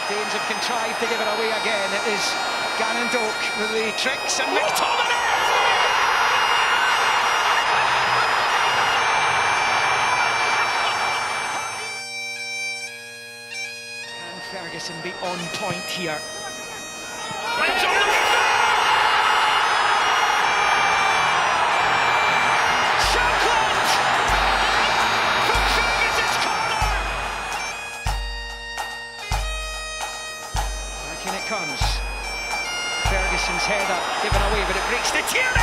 Danes have contrived to give it away again. It is Gannon Doak with the tricks and McTominay! Can Ferguson be on point here? Comes Ferguson's header given away, but it breaks the Tierney!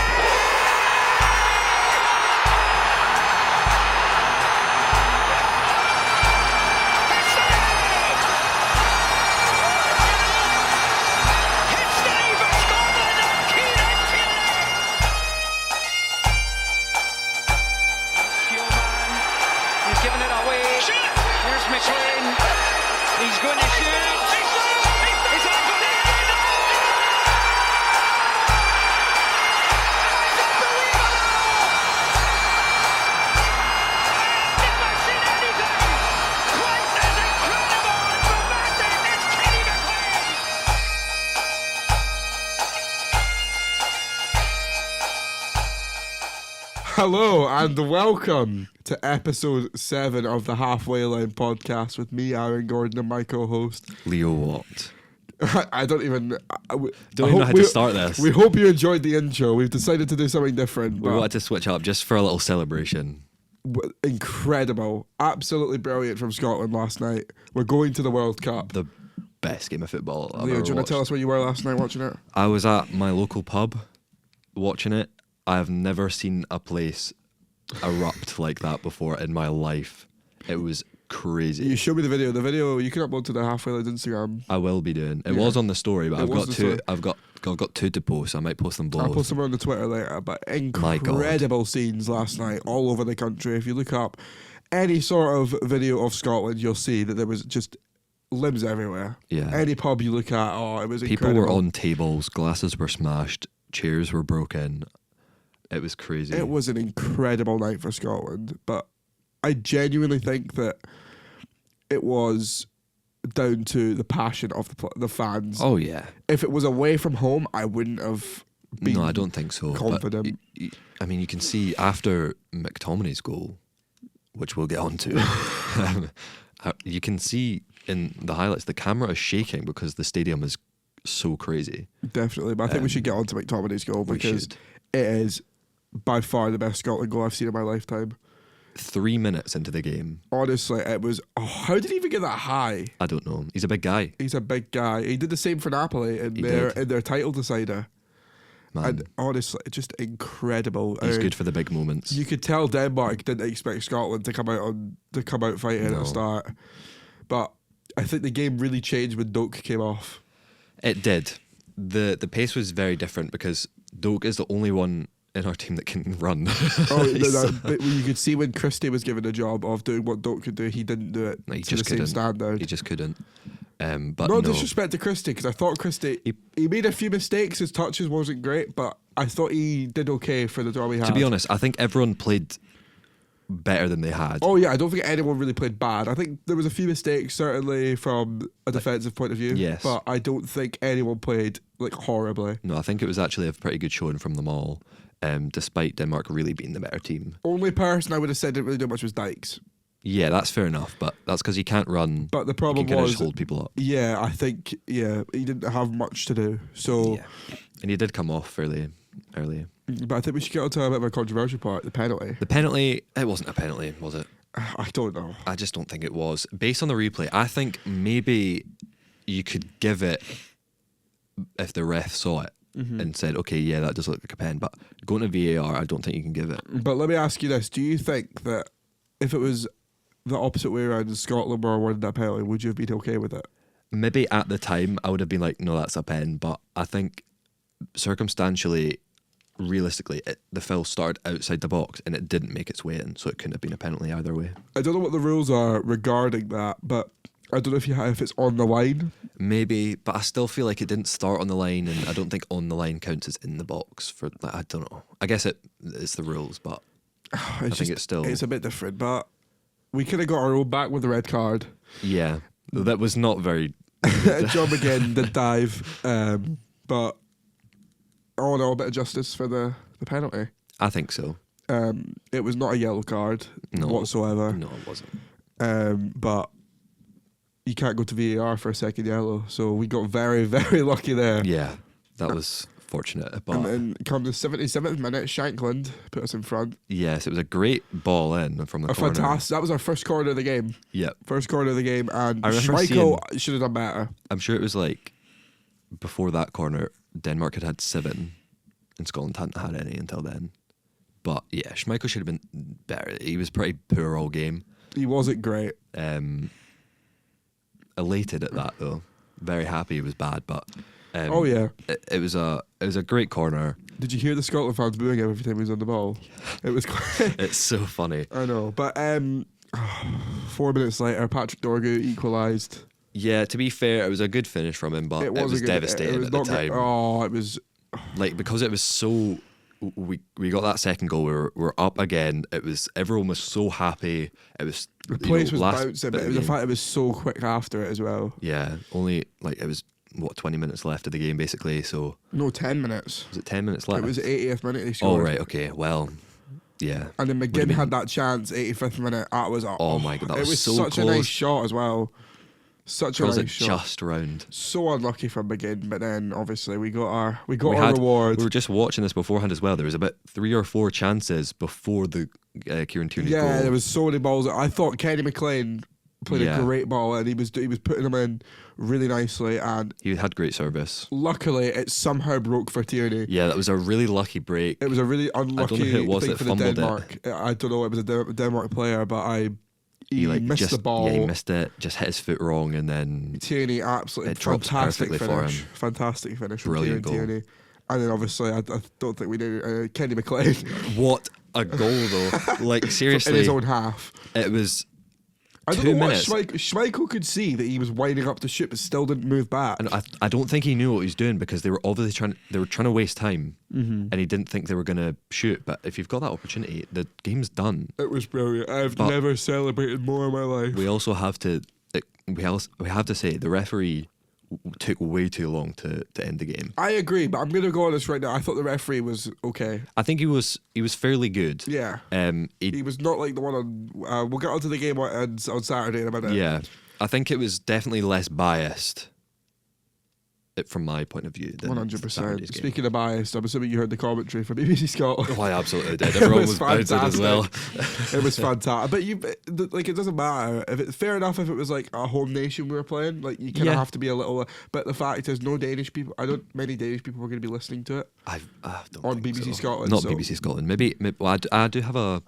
He's given it away. Here's McLean. He's going to shoot. Hello and welcome to episode 7 of the Halfway Line podcast with me, Aaron Gordon, and my co-host Leo Watt. I don't even know how to start this. We hope you enjoyed the intro. We've decided to do something different. We wanted to switch up just for a little celebration. Incredible, absolutely brilliant from Scotland last night. We're going to the World Cup. The best game of football I've Leo, ever do you want to tell us where you were last night watching it? I was at my local pub watching it. I have never seen a place erupt like that before in my life. It was crazy. You showed me the video. The video you can upload to the Halfway Line Instagram. I will be doing. It was on the story, but I've got two to post. So I might post them both. I'll post them on the Twitter later. But incredible scenes last night all over the country. If you look up any sort of video of Scotland, you'll see that there was just limbs everywhere. Yeah. Any pub you look at, it was People incredible. were on tables, glasses were smashed, chairs were broken. It was crazy. It was an incredible night for Scotland, but I genuinely think that it was down to the passion of the fans. Oh yeah. If it was away from home, I wouldn't have been. No, I don't think so. Confident. But, I mean, you can see after McTominay's goal, which we'll get on to, you can see in the highlights the camera is shaking because the stadium is so crazy. Definitely, but I think we should get on to McTominay's goal because it is by far the best Scotland goal I've seen in my lifetime. 3 minutes into the game. Honestly, it was... how did he even get that high? I don't know. He's a big guy. He's a big guy. He did the same for Napoli in their title decider. Man. And honestly, just incredible. He's good for the big moments. You could tell Denmark didn't expect Scotland to come out fighting at the start. But I think the game really changed when Doak came off. It did. The pace was very different because Doak is the only one in our team that can run. But you could see when Christie was given the job of doing what Doak could do, he didn't do it. No, he to just the same couldn't. standard. He just couldn't. But no disrespect to Christie, because I thought Christie he made a few mistakes. His touches wasn't great, but I thought he did okay for the job he had. To be honest, I think everyone played better than they had. Oh yeah, I don't think anyone really played bad. I think there was a few mistakes, certainly from a defensive point of view. Yes. But I don't think anyone played horribly. No, I think it was actually a pretty good showing from them all, despite Denmark really being the better team. Only person I would have said didn't really do much was Dykes. Yeah, that's fair enough, but that's because he can't run. But the problem he can was just hold people up. Yeah, I think he didn't have much to do. So, and he did come off fairly early. But I think we should get on to a bit of a controversial part, the penalty. The penalty, it wasn't a penalty, was it? I don't know. I just don't think it was. Based on the replay, I think maybe you could give it if the ref saw it and said, okay, yeah, that does look like a pen. But going to VAR, I don't think you can give it. But let me ask you this. Do you think that if it was the opposite way around and Scotland were awarded that penalty, would you have been okay with it? Maybe at the time, I would have been like, no, that's a pen. But I think circumstantially, realistically, the foul started outside the box and it didn't make its way in, so it couldn't have been a penalty either way. I don't know what the rules are regarding that, but I don't know if it's on the line. Maybe, but I still feel like it didn't start on the line, and I don't think on the line counts as in the box. For I don't know. I guess it's the rules, but I think it's a bit different. But we could have got our own back with the red card. Yeah, that was not very John McGinn did dive, but all in all, a bit of justice for the penalty. I think so. It was not a yellow card whatsoever. No, it wasn't. But you can't go to VAR for a second yellow, so we got very, very lucky there. Yeah, that was fortunate. But And then come the 77th minute, Shankland put us in front. yes, it was a great ball in from the corner. Fantastic. That was our first corner of the game. Yep. First corner of the game, and I remember Schmeichel should have done better. I'm sure it was like before that corner, Denmark had 7 and Scotland hadn't had any until then. But yeah, Schmeichel should have been better. He was pretty poor all game. He wasn't great. Elated at that though. Very happy he was bad, but Oh yeah. it was a great corner. Did you hear the Scotland fans booing him every time he was on the ball? It was quite It's so funny. I know. But 4 minutes later, Patrick Dorgu equalised. Yeah, to be fair, it was a good finish from him, but it was devastating was at the not time. good. Oh, it was Like, because it was so, we got that second goal. We're up again. It was, everyone was so happy. It was the place was last bouncing, bit but it of was the game. fact it was so quick after it as well. Yeah, only like it was 20 minutes left of the game basically. So No, 10 minutes. was it 10 minutes left? It was 80th minute he Oh scored. right, okay. Well, yeah. And then Would've McGinn been- had that chance, 85th minute. That was Oh my God, that it was was so such a close. nice shot as well. Such a Was nice it shot. just round? So unlucky from McGinn, but then obviously we got our We reward. We were just watching this beforehand as well. There was about 3 or 4 chances before the Kieran Tierney goal. Yeah, there was so many balls. I thought Kenny McLean played Yeah. a great ball, and he was putting them in really nicely. And He had great service. luckily, it somehow broke for Tierney. Yeah, that was a really lucky break. It was a really unlucky who it was thing that for the fumbled it. Denmark. I don't know. It was a Denmark player, but he like missed just, the ball. Yeah, he missed it. Just hit his foot wrong, and then Tierney, absolutely It drops fantastic perfectly for finish. him. Fantastic finish from Brilliant Kieran goal. Tierney. And then obviously, I don't think we knew Kenny McLean what a goal though! Like in seriously, his own half. it was I don't 2 know minutes. what Schmeichel could see that he was winding up to shoot, but still didn't move back. And I don't think he knew what he was doing because they were obviously trying to waste time, and he didn't think they were going to shoot. But if you've got that opportunity, the game's done. It was brilliant. I've But- never celebrated more in my life. We also have to we have to say the referee took way too long to end the game. I agree, but I'm going to go on this right now. I thought the referee was okay. I think he was fairly good. Yeah. He He was not like the one on. We'll get onto the game on Saturday in a minute. Yeah, I think it was definitely less biased from my point of view. 100%. Speaking of biased, I'm assuming you heard the commentary from BBC Scotland. Oh, I absolutely did. Everyone was bouncing as well. It was fantastic. But it doesn't matter. Fair enough if it was like a home nation we were playing. Like you kind of Yeah. have to be a little. But the fact is, no Danish people. Many Danish people were going to be listening to it. I don't On think BBC so. Scotland, Not so- BBC Scotland. Maybe well, I do have a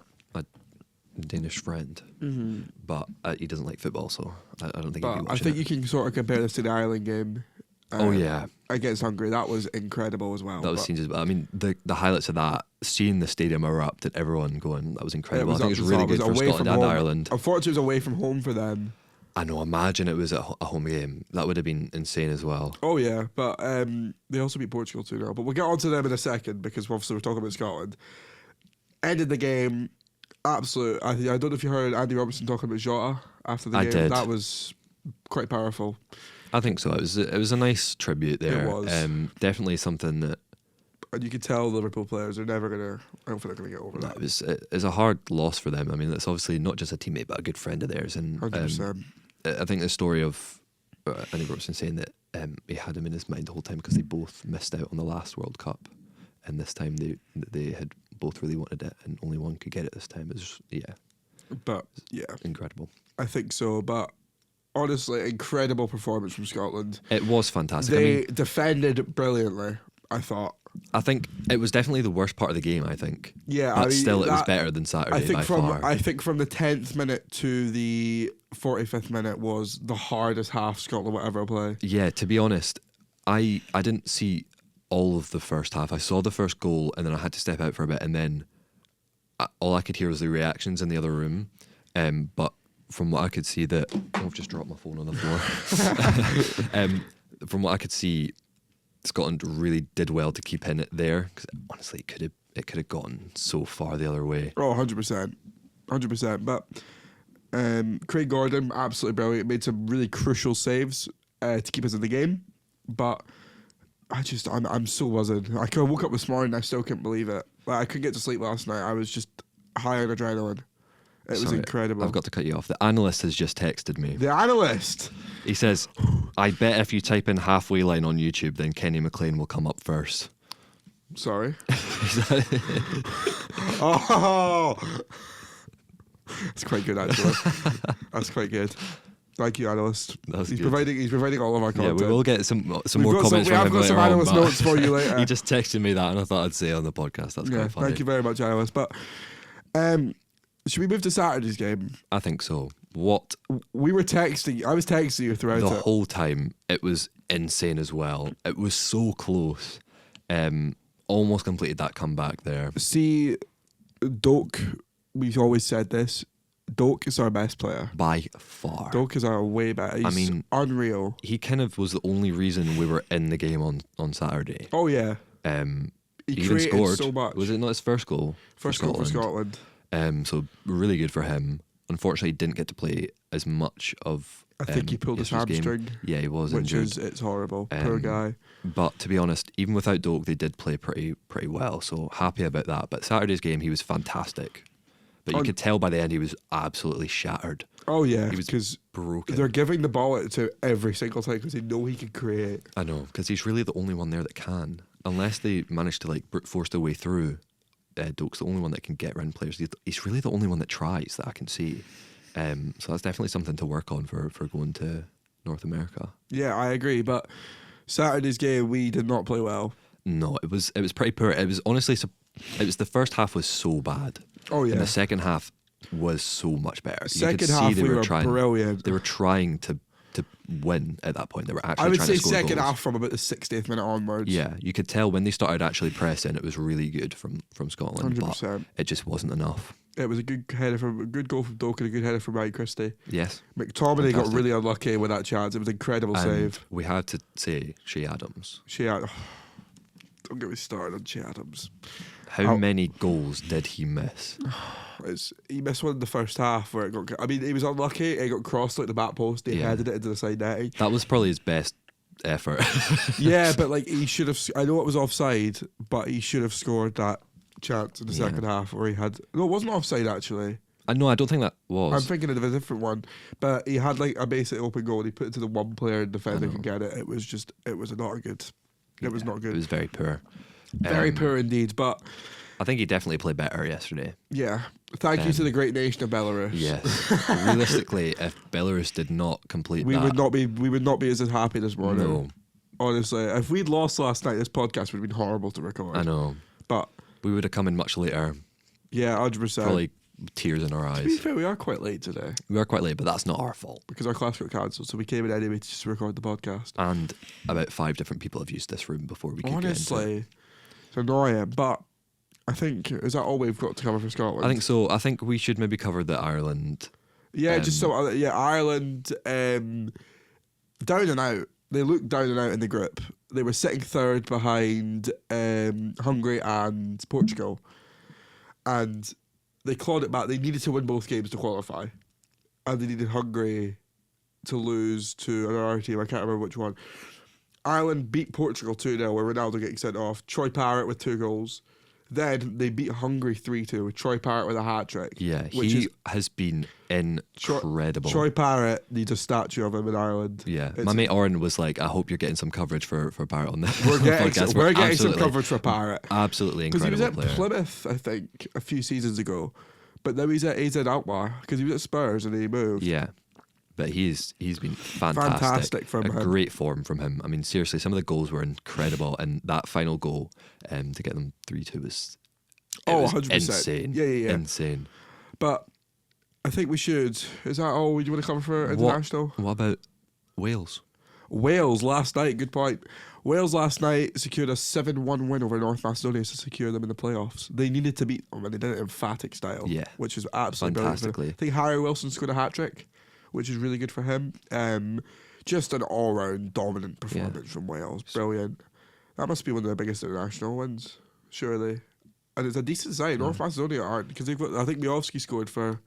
Danish friend, but he doesn't like football, so I don't think he'd be But I watching think it. you can sort of compare this to the Ireland game. Oh yeah, Against Hungary, that was incredible as well. that was But scenes as well. I mean, the highlights of that, seeing the stadium erupt and everyone going, that was incredible. I think it was really good for away Scotland from and home. Ireland. Unfortunately, it was away from home for them. I know. Imagine it was a home game. That would have been insane as well. Oh yeah, but they also beat Portugal 2-0. But we'll get on to them in a second because obviously we're talking about Scotland. Ended the game, absolute. I don't know if you heard Andy Robertson talking about Jota after the I game. did. That was quite powerful. I think so. It was a nice tribute there. It was. Definitely something that And you could tell the Liverpool players are never gonna. I don't think they're gonna get over that. it was a hard loss for them. I mean, it's obviously not just a teammate, but a good friend of theirs. And 100%. I think the story of Andy Robertson saying that he had him in his mind the whole time because they both missed out on the last World Cup, and this time they had both really wanted it, and only one could get it this time. It was But yeah, incredible. I think so. But honestly, incredible performance from Scotland. It was fantastic. They defended brilliantly, I thought. I think it was definitely the worst part of the game. I think. Yeah, But I mean, still, it was that- better than Saturday I think by from far. I think from the 10th minute to the 45th minute was the hardest half Scotland will ever play. Yeah, to be honest, I didn't see all of the first half. I saw the first goal, and then I had to step out for a bit, and then all I could hear was the reactions in the other room. But from what I could see, I've just dropped my phone on the floor. From what I could see, Scotland really did well to keep in it there because honestly, it could have gone so far the other way. Oh, 100%. 100%. But Craig Gordon, absolutely brilliant, made some really crucial saves. to keep us in the game. But I'm so buzzing. I woke up this morning, I still couldn't believe it. Like, I couldn't get to sleep last night. I was just high on adrenaline. It was incredible. I've got to cut you off. The Analyst has just texted me. The Analyst. He says, "I bet if you type in halfway line on YouTube, then Kenny McLean will come up first." Sorry. Oh, that's quite good actually. That's quite good. Thank you, Analyst. He's providing all of our content. Yeah, we will get some more comments from him We have got some Analyst notes for you later. He just texted me that, and I thought I'd say it on the podcast. That's quite funny. Thank you very much, Analyst. But should we move to Saturday's game? I think so. What we were texting, I was texting you throughout the whole time. It was insane as well. It was so close. Almost completed that comeback there. See, Doak, we've always said this. Doak is our best player. By far. Doak is our way better. He's unreal. He kind of was the only reason we were in the game on Saturday. Oh, yeah. He even scored so much. Was it not his first goal? First goal for Scotland. So really good for him. Unfortunately, he didn't get to play as much of. I think he pulled his hamstring. Yeah, he was injured. It's horrible. Poor guy. But to be honest, even without Doak, they did play pretty well. So happy about that. But Saturday's game, he was fantastic. But you could tell by the end he was absolutely shattered. Oh yeah, he was broken. They're giving the ball to every single time because they know he can create. I know, because he's really the only one there that can. Unless they manage to brute force their way through, Doak's the only one that can get around players. He's really the only one that tries that I can see. So that's definitely something to work on for going to North America. Yeah, I agree. But Saturday's game, we did not play well. No, it was pretty poor. It was honestly, the first half was so bad. Oh yeah. And the second half was so much better. Second half we were brilliant. They were trying to win at that point. They were actually. I would trying say to score second goals. half from about the 60th minute onwards. Yeah, you could tell when they started actually pressing, it was really good from Scotland. 100%. But it just wasn't enough. It was a good goal from Doak and a good header from Ryan Christie. Yes. McTominay got really unlucky with that chance. It was an incredible save. We had to say Shea Adams. Don't get me started on Shea Adams. How many goals did he miss? He missed one in the first half where it got. I mean, he was unlucky. It got crossed like the back post. He headed it into the side netting. That was probably his best effort. Yeah, but he should have. I know it was offside, but he should have scored that chance in the second half where he had. No, it wasn't offside actually. I don't think that was. I'm thinking of a different one, but he had a basic open goal. And he put it to the one player in defender could get it. It was not good. It was not good. It was very poor. Very poor indeed, but I think he definitely played better yesterday. Yeah. Thank you to the great nation of Belarus. Yes. Realistically, if Belarus did not complete we would not be as happy this morning. No. Honestly, if we'd lost last night, this podcast would have been horrible to record. I know. But we would have come in much later. Yeah, 100%. Probably tears in our eyes. To be fair, we are quite late today. We are quite late, but that's not our fault. Because our class got cancelled, so we came in anyway to just record the podcast. And about 5 different people have used this room before we could get into it. It's annoying, but I think, is that all we've got to cover for Scotland? I think so. I think we should maybe cover the Ireland. Yeah, Ireland, down and out. They looked down and out in the group. They were sitting third behind Hungary and Portugal. And they clawed it back. They needed to win both games to qualify. And they needed Hungary to lose to another team. I can't remember which one. Ireland beat Portugal 2-0 where Ronaldo getting sent off. Troy Parrott with 2 goals. Then they beat Hungary 3-2 with Troy Parrott with a hat-trick. Yeah, he has been incredible. Troy Parrott needs a statue of him in Ireland. Yeah, my mate Oren was like, I hope you're getting some coverage for Parrott on this We're getting, podcast. We're getting some coverage for Parrott. Absolutely incredible player. Because he was at Plymouth, I think, a few seasons ago. But now he's at AZ Alkmaar because he was at Spurs and he moved. Yeah. But he's been fantastic. Fantastic from him. Great form from him. I mean, seriously, some of the goals were incredible, and that final goal to get them 3-2 was 100%. Insane. Yeah. Insane. But I think we should. Is that all you want to cover for international? What about Wales? Wales last night. Good point. Wales last night secured a 7-1 win over North Macedonia to secure them in the playoffs. They needed to beat them, and they did it in emphatic style. Yeah, which is absolutely fantastically. I think Harry Wilson scored a hat-trick, which is really good for him. Just an all-round dominant performance from Wales. Brilliant. That must be one of their biggest international wins, surely. And it's a decent side. North Macedonia aren't, because I think Miovski scored for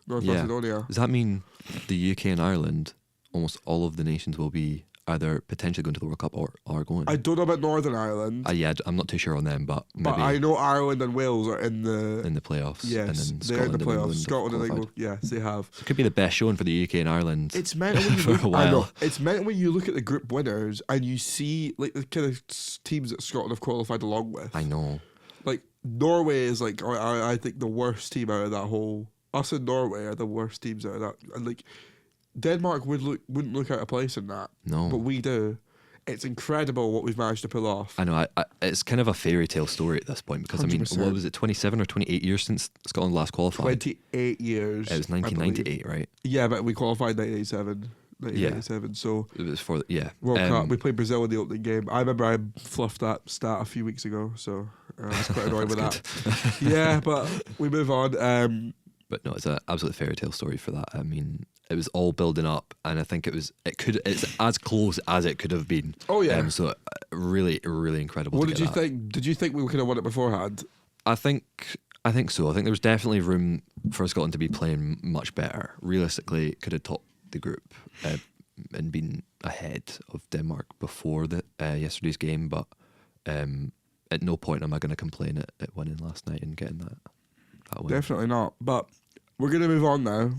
North Macedonia. Does that mean the UK and Ireland, almost all of the nations will be either potentially going to the World Cup or are going. I don't know about Northern Ireland. Yeah, I'm not too sure on them, but maybe But I know Ireland and Wales are in the playoffs. Yes, and then they're in the Scotland and playoffs. England Scotland and have England, yes, they have. So it could be the best showing for the UK and Ireland. It's meant when you for look, a while. I know, it's meant when you look at the group winners and you see like the kind of teams that Scotland have qualified along with. I know. Like Norway is like I think the worst team out of that whole. Us and Norway are the worst teams out of that. And like Denmark wouldn't look out of place in that. No. But we do. It's incredible what we've managed to pull off. I know. It's kind of a fairy tale story at this point because 100%. what was it, 27 or 28 years since Scotland last qualified? 28 years. It was 1998, right? Yeah, but we qualified 1987. So It was for World Cup. We played Brazil in the opening game. I remember I fluffed that stat a few weeks ago, so I was quite annoyed with that. Yeah, but we move on. But no, it's an absolute fairy tale story for that. I mean, it was all building up, and I think it's as close as it could have been. Oh yeah. So really, really incredible. What to did you get that. think? Did you think we could have won it beforehand? I think so. I think there was definitely room for Scotland to be playing much better. Realistically, could have topped the group and been ahead of Denmark before yesterday's game. But at no point am I going to complain at winning last night and getting that win. Definitely not. But we're going to move on now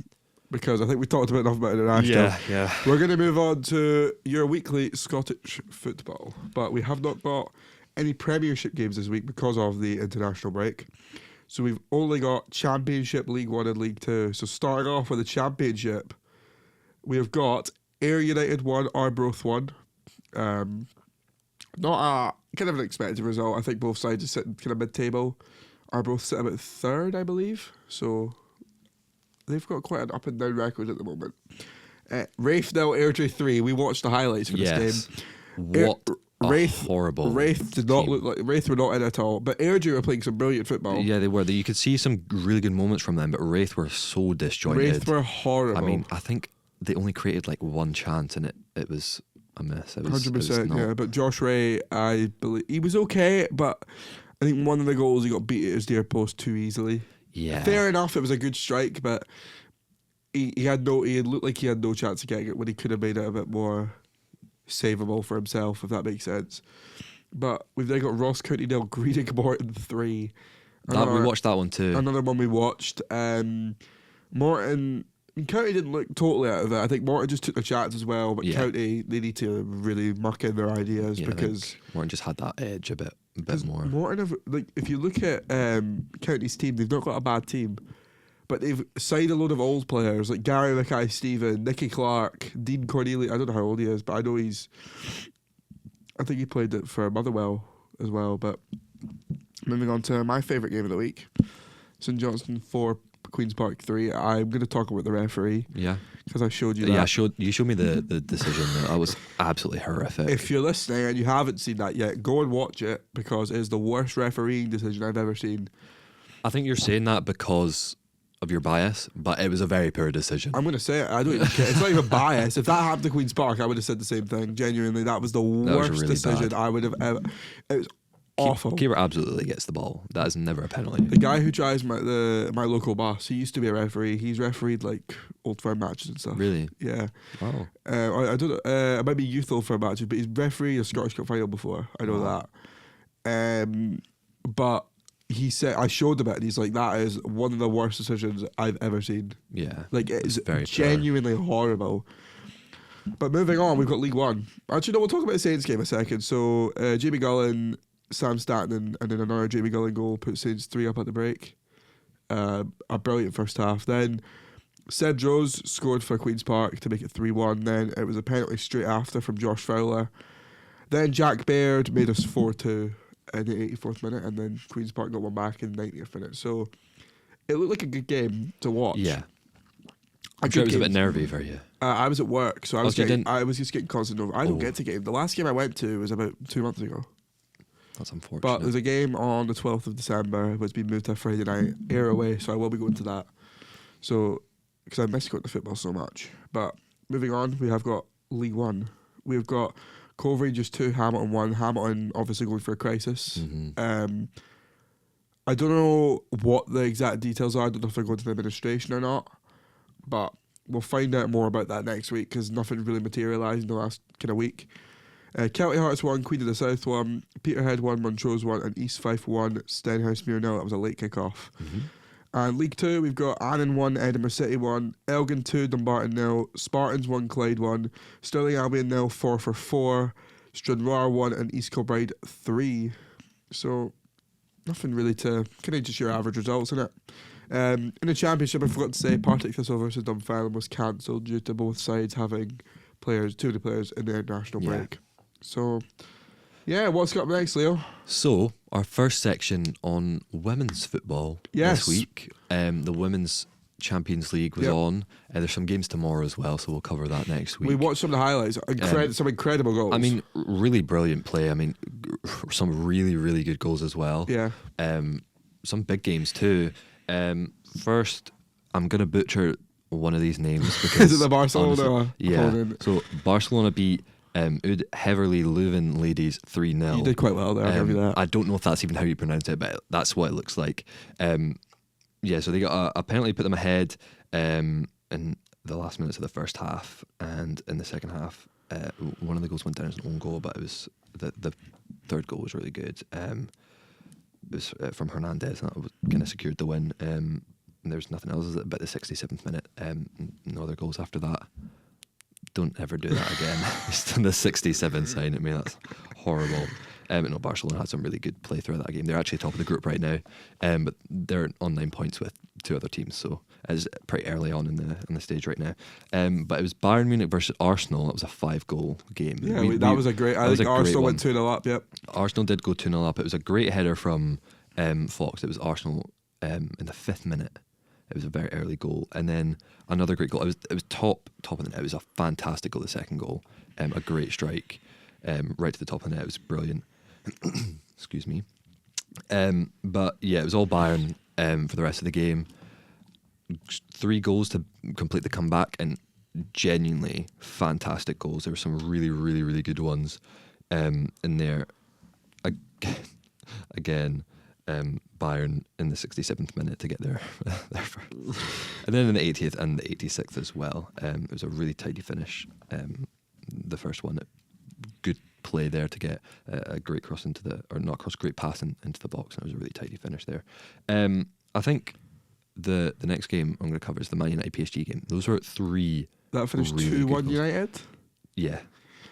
because I think we talked enough about international. Yeah. We're going to move on to your weekly Scottish football, but we have not got any Premiership games this week because of the international break. So we've only got Championship, League 1 and League 2. So starting off with the Championship, we have got Ayr United 1, Arbroath 1. Not a kind of an expected result. I think both sides are sitting kind of mid-table. Arbroath sit about third, I believe. So they've got quite an up and down record at the moment. Wraith 0, Airdrie 3. We watched the highlights for this game. What Wraith, horrible. Wraith did not team. look like Wraith were not in at all. But Airdrie were playing some brilliant football. Yeah, they were. You could see some really good moments from them, but Wraith were so disjointed. Wraith were horrible. I mean, I think they only created like one chance, and it was a mess. 100%, yeah. But Josh Ray, I believe he was okay, but I think one of the goals he got beat at his near post too easily. Yeah. Fair enough, it was a good strike, but he looked like he had no chance of getting it when he could have made it a bit more savable for himself, if that makes sense. But we've then got Ross County 0, Greenock Morton 3. We watched that one too. Another one we watched. Morton. County didn't look totally out of it. I think Morton just took the chance as well, but County, they need to really muck in their ideas because Morton just had that edge a bit more. Morton have, like, if you look at County's team, they've not got a bad team, but they've signed a load of old players like Gary Mackay-Stephen, Nicky Clark, Dean Cornelius. I don't know how old he is, but I know I think he played it for Motherwell as well. But moving on to my favourite game of the week, St Johnstone 4, Queen's Park 3. I'm going to talk about the referee. Yeah. Because I showed you that. Yeah, you showed me the decision. That was absolutely horrific. If you're listening and you haven't seen that yet, go and watch it because it is the worst refereeing decision I've ever seen. I think you're saying that because of your bias, but it was a very poor decision. I'm going to say it. I don't even care. It's not even bias. If that happened to Queen's Park, I would have said the same thing. Genuinely, that was the worst really decision bad. I would have ever. It was awful. Keeper absolutely gets the ball. That is never a penalty. The guy who drives my local bus, he used to be a referee. He's refereed like Old Firm matches and stuff. Really? Yeah. Wow. I don't know. It might be youth Old Firm matches, but he's refereed a Scottish Cup final before. I know that. But he said, I showed him it, and he's like, that is one of the worst decisions I've ever seen. Yeah. Like, it's very genuinely horrible. But moving on, we've got League 1. Actually, no, we'll talk about the Saints game a second. So, Jamie Gullen, Sam Statton, and then another Jamie Gullen goal put Saints 3 up at the break. A brilliant first half. Then Seb Rose scored for Queen's Park to make it 3-1. Then it was a penalty straight after from Josh Fowler. Then Jack Baird made us 4-2 in the 84th minute, and then Queen's Park got one back in the 90th minute. So it looked like a good game to watch. Yeah. I'm sure it was a bit nervy for you. I was at work, so I was just getting constant over. I don't get to game. The last game I went to was about 2 months ago. That's unfortunate. But there's a game on the 12th of December which been moved to Friday night, Ayr away, so I will be going to that. So, because I miss going to football so much. But moving on, we have got League 1. We've got Cove Rangers 2, Hamilton 1. Hamilton obviously going for a crisis. Mm-hmm. I don't know what the exact details are. I don't know if they're going to the administration or not. But we'll find out more about that next week because nothing really materialised in the last kind of week. Kelty Hearts 1, Queen of the South 1, Peterhead 1, Montrose 1, and East Fife 1, Stenhousemuir 0. That was a late kick-off. And League 2, we've got Annan 1, Edinburgh City 1, Elgin 2, Dumbarton 0, Spartans 1, Clyde 1, Stirling Albion 0, 4 for 4, Stranraer 1, and East Kilbride 3. So, nothing really to... kind of just your average results, isn't it? In the Championship, I forgot to say, Partick Thistle versus Dunfermline was cancelled due to both sides having two of the players in the international break. So, yeah, what's got next, Leo? So, our first section on women's football this week. The Women's Champions League was on. There's some games tomorrow as well, so we'll cover that next week. We watched some of the highlights. Some incredible goals. I mean, really brilliant play. I mean, some really, really good goals as well. Yeah. Some big games too. First, I'm going to butcher one of these names because... Is it the Barcelona opponent? So Barcelona beat Oud Heverlee Leuven ladies 3-0. You did quite well there, I'll give you that. I don't know if that's even how you pronounce it, but that's what it looks like. So they got a penalty, put them ahead in the last minutes of the first half, and in the second half, one of the goals went down as an own goal, but it was the third goal was really good. It was from Hernandez, and that kind of secured the win. And there's nothing else about the 67th minute. No other goals after that. Don't ever do that again. Just on the 67 sign at me, that's horrible. No, Barcelona had some really good play throughout that game. They're actually top of the group right now, but they're on 9 points with two other teams, so it's pretty early on in the stage right now. But it was Bayern Munich versus Arsenal. That was a 5-goal game. Yeah, that was a great. I think Arsenal went 2-0 up. Yep. Arsenal did go 2-0 up. It was a great header from Fox. It was Arsenal in the 5th minute. It was a very early goal, and then another great goal. It was top of the net. It was a fantastic goal. The second goal, a great strike, right to the top of the net. It was brilliant. Excuse me. But yeah, it was all Bayern for the rest of the game. 3 goals to complete the comeback, and genuinely fantastic goals. There were some really, really, really good ones in there. Again, Bayern in the 67th minute to get there first. And then in the 80th and the 86th as well. It was a really tidy finish. The first one, good play there to get a great cross great pass into the box, and it was a really tidy finish there. I think the next game I'm going to cover is the Man United PSG game. Those were 3. That finished 2-1 United. Yeah,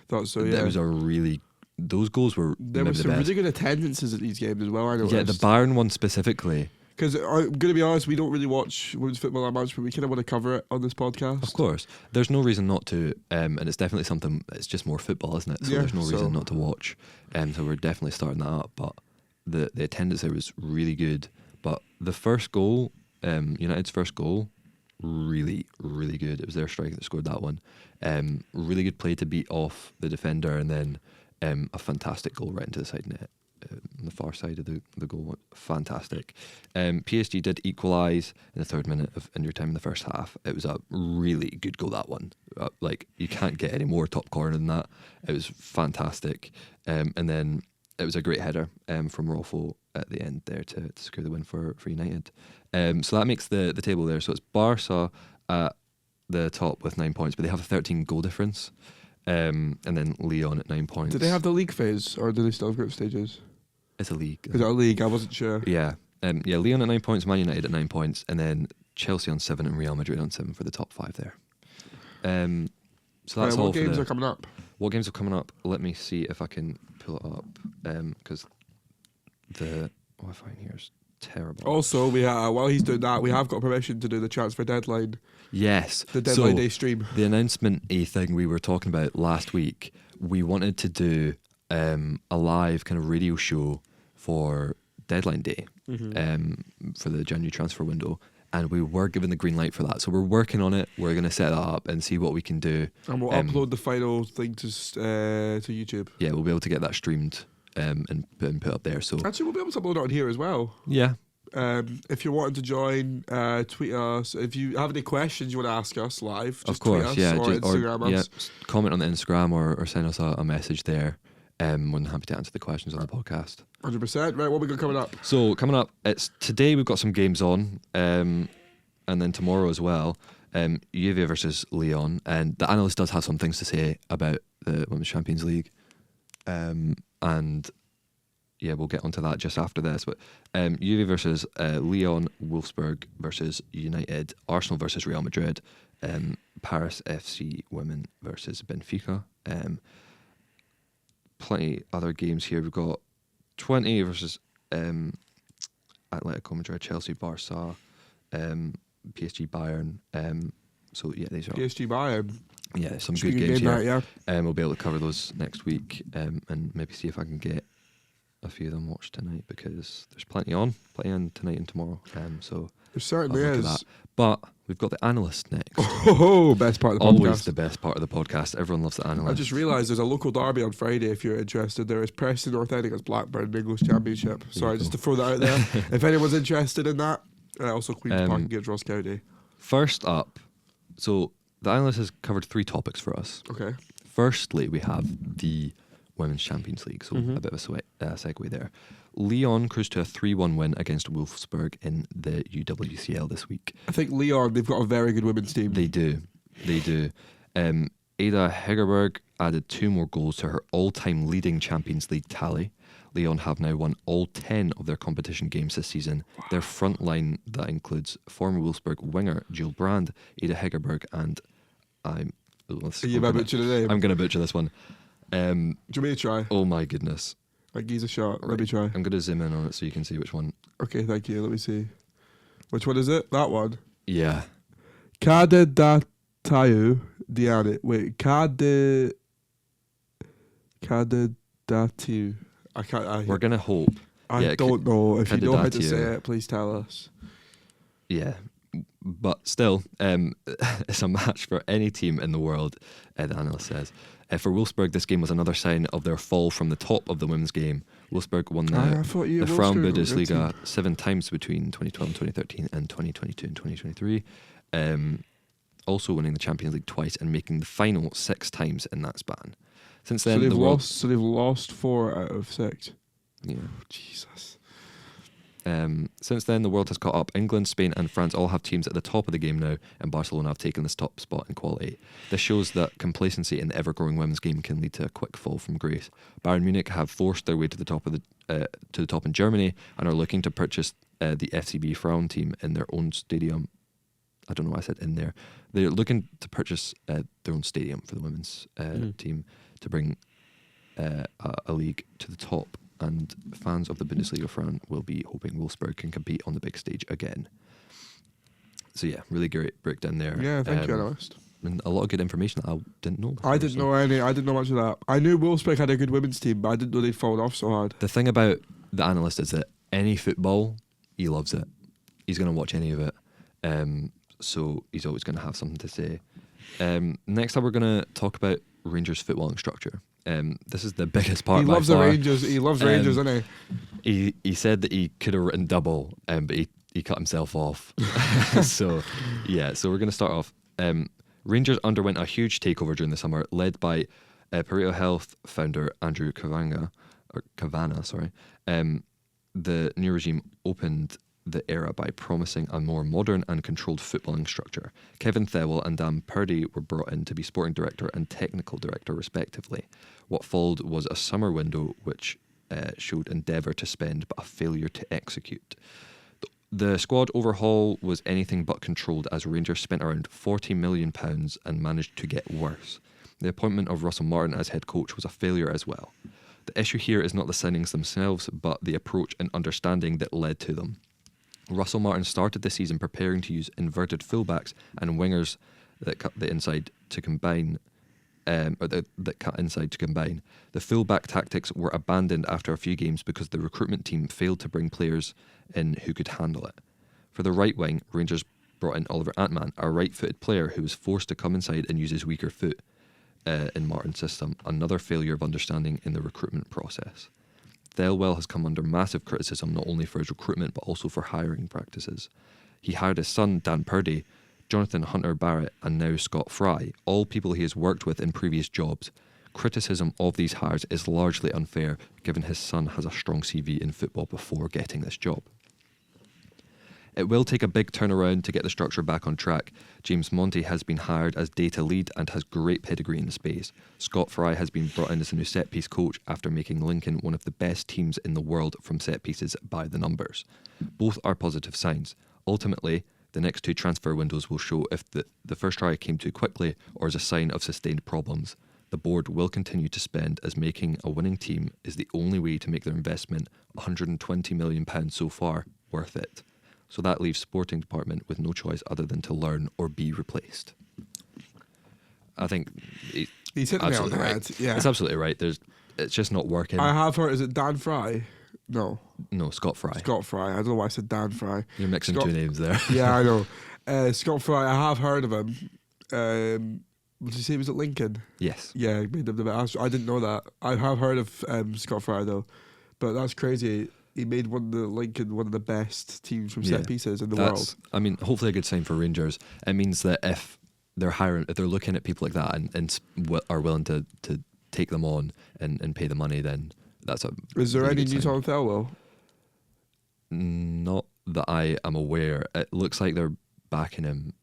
thought so. Yeah, that was a really. Those goals were. There were some really good attendances at these games as well. I noticed. Yeah, the Bayern one specifically. Because I'm going to be honest, we don't really watch women's football that much, but we kind of want to cover it on this podcast. Of course, there's no reason not to, and it's definitely something. It's just more football, isn't it? So there's no reason not to watch. So we're definitely starting that up. But the attendance there was really good. But the first goal, United's first goal, really, really good. It was their striker that scored that one. Really good play to beat off the defender, and then a fantastic goal right into the side net. On the far side of the goal, fantastic. PSG did equalise in the 3rd minute of injury time in the first half. It was a really good goal, that one. You can't get any more top corner than that. It was fantastic. And then it was a great header from Rolfo at the end there to secure the win for United. So that makes the table there. So it's Barca at the top with 9 points, but they have a 13 goal difference. And then Lyon at 9 points. Do they have the league phase, or do they still have group stages? It's a league. Is it a league? I wasn't sure. Yeah. Lyon at 9 points, Man United at 9 points, and then Chelsea on 7 and Real Madrid on 7 for the top 5 there. So that's all. What games are coming up? What games are coming up? Let me see if I can pull it up. Because the Wi-Fi in here is terrible. Also, while he's doing that, we have got permission to do the transfer deadline. Yes. The deadline day stream. The announcement thing we were talking about last week, we wanted to do a live kind of radio show for deadline day for the January transfer window, and we were given the green light for that. So we're working on it. We're going to set that up and see what we can do. And we'll upload the final thing to YouTube. Yeah, we'll be able to get that streamed and put up there. So actually, we'll be able to upload it on here as well. Yeah. If you're wanting to join, tweet us. If you have any questions you want to ask us live, just of course, tweet us or Instagram us. Yeah, comment on the Instagram or send us a message there. More than happy to answer the questions on the podcast. 100%. Right, what we got coming up? So coming up, it's today we've got some games on, and then tomorrow as well. UVA versus Lyon, and the Analyst does have some things to say about the Women's Champions League, and yeah, we'll get onto that just after this. But UVA versus Lyon, Wolfsburg versus United, Arsenal versus Real Madrid, Paris FC Women versus Benfica. Plenty other games here. We've got 20 versus Atletico Madrid, Chelsea, Barca, PSG, Bayern. So yeah, these are PSG Bayern. yeah some Should be good a games game here. night, yeah. We'll be able to cover those next week, and maybe see if I can get a few of them watched tonight, because there's plenty on tonight and tomorrow. So There certainly I'll look at is. that. But we've got the Analyst next. Oh, best part of the Always podcast. the best part of the podcast. Everyone loves the Analyst. I just realised there's a local derby on Friday if you're interested. There is Preston North End against Blackburn in the English Championship. Sorry, just to throw that out there. If anyone's interested in that. Also Queen's Park against Ross County. First up, so the Analyst has covered 3 topics for us. Okay. Firstly, we have the Women's Champions League, so a bit of a segue there. Lyon cruised to a 3-1 win against Wolfsburg in the UWCL this week. I think Lyon, they've got a very good women's team. They do. Ada Hegerberg added 2 more goals to her all-time leading Champions League tally. Lyon have now won all 10 of their competition games this season. Wow. Their front line, that includes former Wolfsburg winger Jules Brand, Ada Hegerberg, and Are you about to butcher the name? I'm going to butcher this one. Do you want me to try? Oh my goodness. Like, give a shot. Let me try. I'm going to zoom in on it so you can see which one. Okay, thank you. Let me see. Which one is it? That one? Yeah. Kadedatayu Diane. Wait, Kadedatu. I can't. We're going to hope. I don't know. If you know how to Kadedatu. say it, please tell us. Yeah. But still, it's a match for any team in the world, the Analyst says. For Wolfsburg, this game was another sign of their fall from the top of the women's game. Wolfsburg won the Frauen Bundesliga 7 times between 2012 and 2013 and 2022 and 2023. Also winning the Champions League twice and making the final 6 times in that span. Since then, so they've lost 4 out of 6. Yeah. Jesus. Since then, the world has caught up. England, Spain and France all have teams at the top of the game now, and Barcelona have taken this top spot in quality. This shows that complacency in the ever-growing women's game can lead to a quick fall from grace. Bayern Munich have forced their way to the top in Germany and are looking to purchase the FCB Frauen team in their own stadium. I don't know why I said in there. They're looking to purchase their own stadium for the women's team to bring a league to the top. And fans of the Bundesliga Frauen will be hoping Wolfsburg can compete on the big stage again. So yeah, really great breakdown there. Yeah, thank you, Analyst. And a lot of good information that I didn't know before. I didn't know much of that. I knew Wolfsburg had a good women's team, but I didn't know they'd fallen off so hard. The thing about the Analyst is that any football, he loves it. He's going to watch any of it. So he's always going to have something to say. Next up, we're going to talk about Rangers' footballing structure. This is the biggest part. He loves the Rangers. He loves Rangers, doesn't he? He said that he could have written double, but he cut himself off. So we're going to start off. Rangers underwent a huge takeover during the summer, led by Pareto Health founder Andrew Cavana. The new regime opened the era by promising a more modern and controlled footballing structure. Kevin Thewell and Dan Purdy were brought in to be sporting director and technical director respectively. What followed was a summer window which showed endeavour to spend but a failure to execute. The squad overhaul was anything but controlled as Rangers spent around £40 million and managed to get worse. The appointment of Russell Martin as head coach was a failure as well. The issue here is not the signings themselves but the approach and understanding that led to them. Russell Martin started the season preparing to use inverted fullbacks and wingers that cut the inside to combine. That cut inside to combine. The fullback tactics were abandoned after a few games because the recruitment team failed to bring players in who could handle it. For the right wing, Rangers brought in Oliver Antman, a right-footed player who was forced to come inside and use his weaker foot in Martin's system. Another failure of understanding in the recruitment process. Thelwell has come under massive criticism not only for his recruitment but also for hiring practices. He hired his son Dan Purdy, Jonathan Hunter-Barrett and now Scott Fry, all people he has worked with in previous jobs. Criticism of these hires is largely unfair given his son has a strong CV in football before getting this job. It will take a big turnaround to get the structure back on track. James Monty has been hired as data lead and has great pedigree in the space. Scott Fry has been brought in as a new set-piece coach after making Lincoln one of the best teams in the world from set-pieces by the numbers. Both are positive signs. Ultimately, the next 2 transfer windows will show if the first try came too quickly or is a sign of sustained problems. The board will continue to spend as making a winning team is the only way to make their investment, £120 million so far, worth it. So that leaves sporting department with no choice other than to learn or be replaced. I think he's hit the nail on the head. Right. Yeah, it's absolutely right. It's just not working. I have heard. Is it Dan Fry? No, Scott Fry. Scott Fry. I don't know why I said Dan Fry. You're mixing 2 names there. Yeah, I know. Scott Fry. I have heard of him. Did you say he was at Lincoln? Yes. Yeah, he made them the best. I didn't know that. I have heard of Scott Fry though, but that's crazy. He made Lincoln one of the best teams from set pieces in the world. I mean, hopefully a good sign for Rangers. It means that if they're looking at people like that and are willing to take them on and pay the money, then that's a. Is there really any good news sign. on Thelwell? Not that I am aware. It looks like they're backing him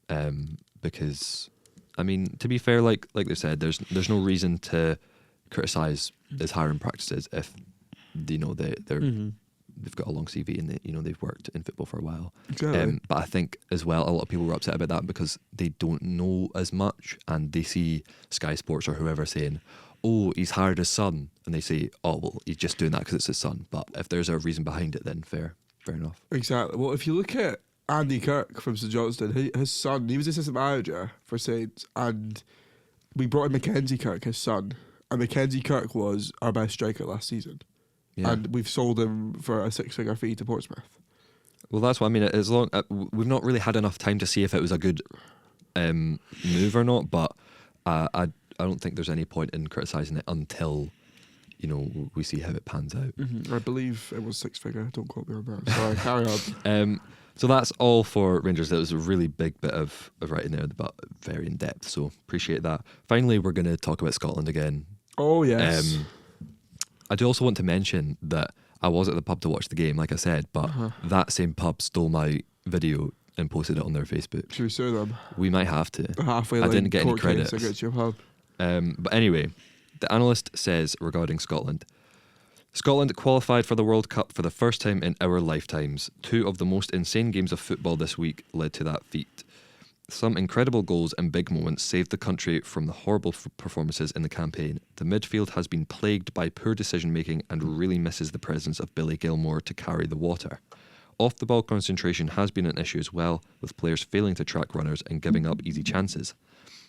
because, I mean, to be fair, like they said, there's no reason to criticise his hiring practices if they've got a long CV and they've worked in football for a while. Exactly. But I think as well a lot of people were upset about that because they don't know as much and they see Sky Sports or whoever saying, "Oh, he's hired his son," and they say, "Oh, well, he's just doing that because it's his son." But if there's a reason behind it, then fair enough. Exactly. Well, if you look at Andy Kirk from St Johnstone, his son, he was assistant manager for Saints, and we brought in Mackenzie Kirk, his son, and Mackenzie Kirk was our best striker last season. Yeah. And we've sold him for a 6-figure fee to Portsmouth. Well, that's what I mean. As long we've not really had enough time to see if it was a good move or not, but I don't think there's any point in criticising it until we see how it pans out. Mm-hmm. I believe it was 6-figure. Don't quote me on that. Sorry, carry on. So that's all for Rangers. That was a really big bit of writing there, but very in depth. So appreciate that. Finally, we're going to talk about Scotland again. Oh yes. I do also want to mention that I was at the pub to watch the game, like I said, but that same pub stole my video and posted it on their Facebook. Should we sue them? We might have to. Halfway. I didn't get any credits. Against your pub. But anyway, the Analyst says regarding Scotland, Scotland qualified for the World Cup for the first time in our lifetimes. 2 of the most insane games of football this week led to that feat. Some incredible goals and big moments saved the country from the horrible performances in the campaign. The midfield has been plagued by poor decision-making and really misses the presence of Billy Gilmore to carry the water. Off-the-ball concentration has been an issue as well, with players failing to track runners and giving up easy chances.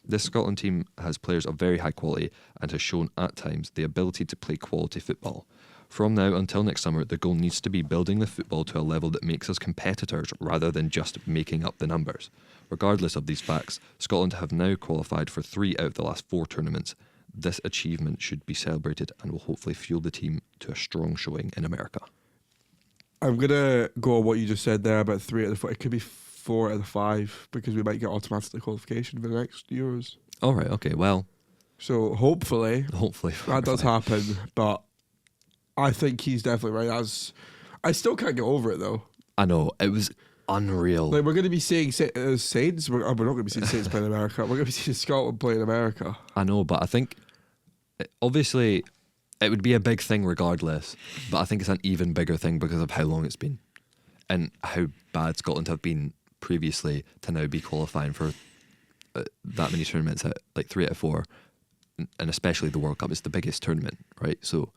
This Scotland team has players of very high quality and has shown at times the ability to play quality football. From now until next summer, the goal needs to be building the football to a level that makes us competitors rather than just making up the numbers. Regardless of these facts, Scotland have now qualified for 3 out of the last 4 tournaments. This achievement should be celebrated and will hopefully fuel the team to a strong showing in America. I'm going to go on what you just said there about 3 out of the 4. It could be 4 out of the 5 because we might get automatically qualification for the next Euros. All right, okay, well. So hopefully that does happen, but I think he's definitely right. I still can't get over it though. I know, it was unreal. Like we're going to be seeing Saints. We're not going to be seeing Saints play in America. We're going to be seeing Scotland play in America. I know, but I think obviously it would be a big thing regardless. But I think it's an even bigger thing because of how long it's been and how bad Scotland have been previously to now be qualifying for that many tournaments, at like 3 out of 4, and especially the World Cup. It's the biggest tournament, right? So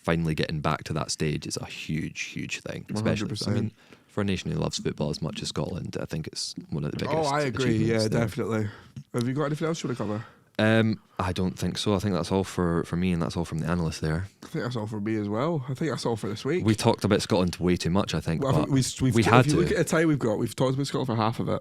finally getting back to that stage is a huge thing. Especially, 100%. I mean, for a nation who loves football as much as Scotland, I think it's one of the biggest. Oh, I agree. Yeah, achievements there. definitely. Have you got anything else you want to cover? I don't think so. I think that's all for me, and that's all from the Analyst there. I think that's all for me as well. I think that's all for this week. We talked about Scotland way too much, I think. Well, I but think we had if you to. look at the time we've talked about Scotland for half of it.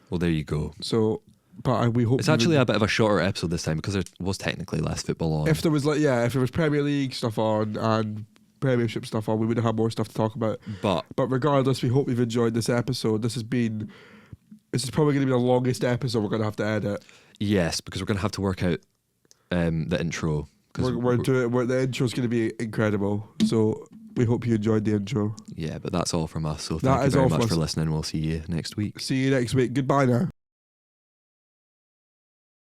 Well, there you go. So, but we hope It's actually a bit of a shorter episode this time because there was technically less football on. if there was Premier League stuff on and Premiership stuff on, we would have more stuff to talk about. But regardless, we hope you've enjoyed this episode. This is probably going to be the longest episode we're going to have to edit. yes, because we're going to have to work out the intro. 'cause The intro's going to be incredible. So We hope you enjoyed the intro. Yeah, but that's all from us. So That thank you is very all from much for us. listening. We'll see you next week. See you next week. Goodbye now.